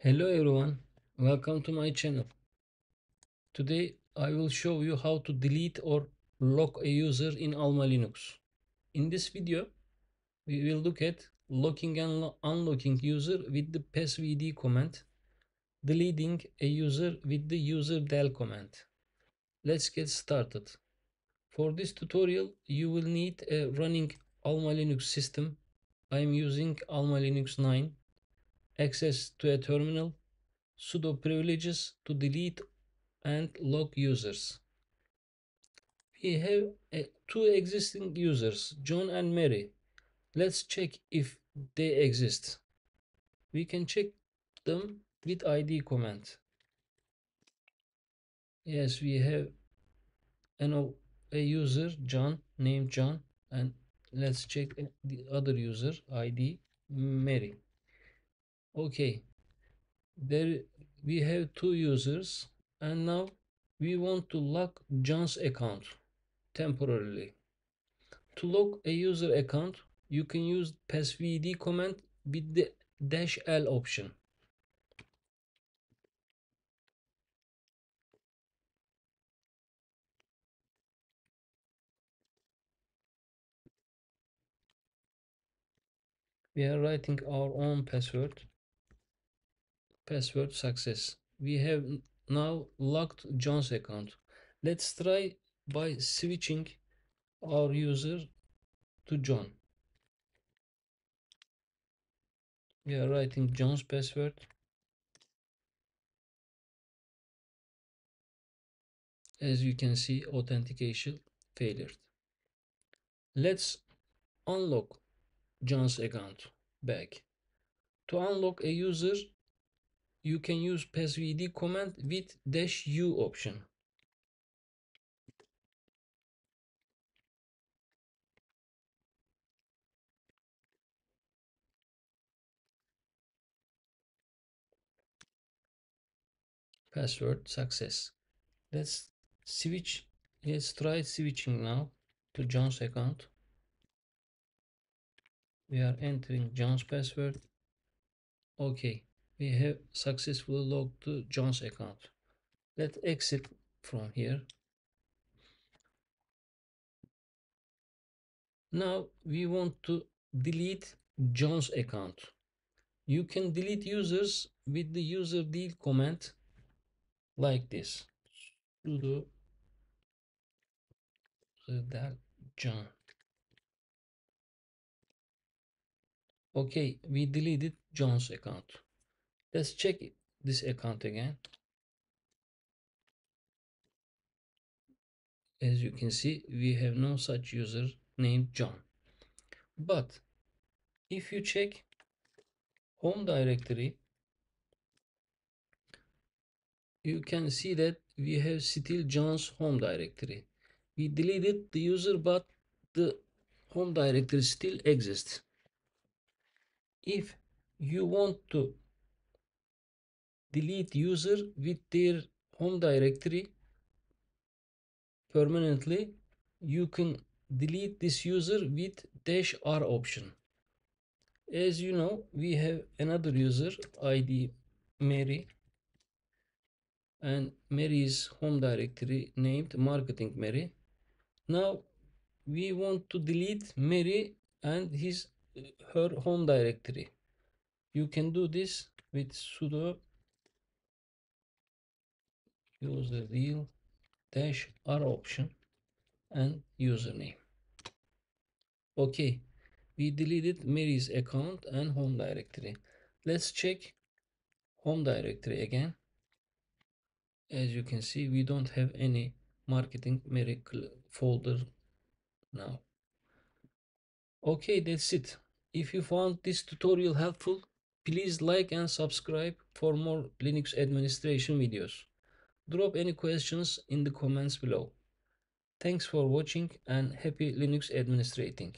Hello everyone, welcome to my channel. Today I will show you how to delete or lock a user in AlmaLinux. In this video we will look at locking and unlocking user with the passwd command, deleting a user with the userdel command. Let's get started. For this tutorial you will need a running AlmaLinux system. I am using AlmaLinux 9, access to a terminal, sudo privileges to delete and log users. We have two existing users, John and Mary. Let's check if they exist. We can check them with id command. Yes, we have a user, John, named John, and let's check the other user, id Mary. Okay, there we have two users, and now we want to lock John's account temporarily. To log a user account, you can use passwd command with the -l option. We are writing our own password. Password success. We have now locked John's account. Let's try by switching our user to John. We are writing John's password. As you can see, authentication failed. Let's unlock John's account back. To unlock a user, you can use passwd command with -u option. Password success. Let's switch. Let's try switching now to John's account. We are entering John's password. Okay, we have successfully logged to John's account. Let's exit from here. Now we want to delete John's account. You can delete users with the userdel command like this. Sudo userdel John. Okay, we deleted John's account. Let's check this account again. As you can see, we have no such user named John. But if you check home directory, you can see that we have still John's home directory. We deleted the user, but the home directory still exists. If you want to delete user with their home directory permanently, you can delete this user with -r option. As you know, we have another user, id Mary, and Mary's home directory named marketing Mary. Now we want to delete Mary and her home directory. You can do this with sudo userdel -r option and username. Okay, we deleted Mary's account and home directory. Let's check home directory again. As you can see, we don't have any marketing Mary folder now. Okay, that's it. If you found this tutorial helpful, please like and subscribe for more Linux administration videos. Drop any questions in the comments below. Thanks for watching and happy Linux administrating.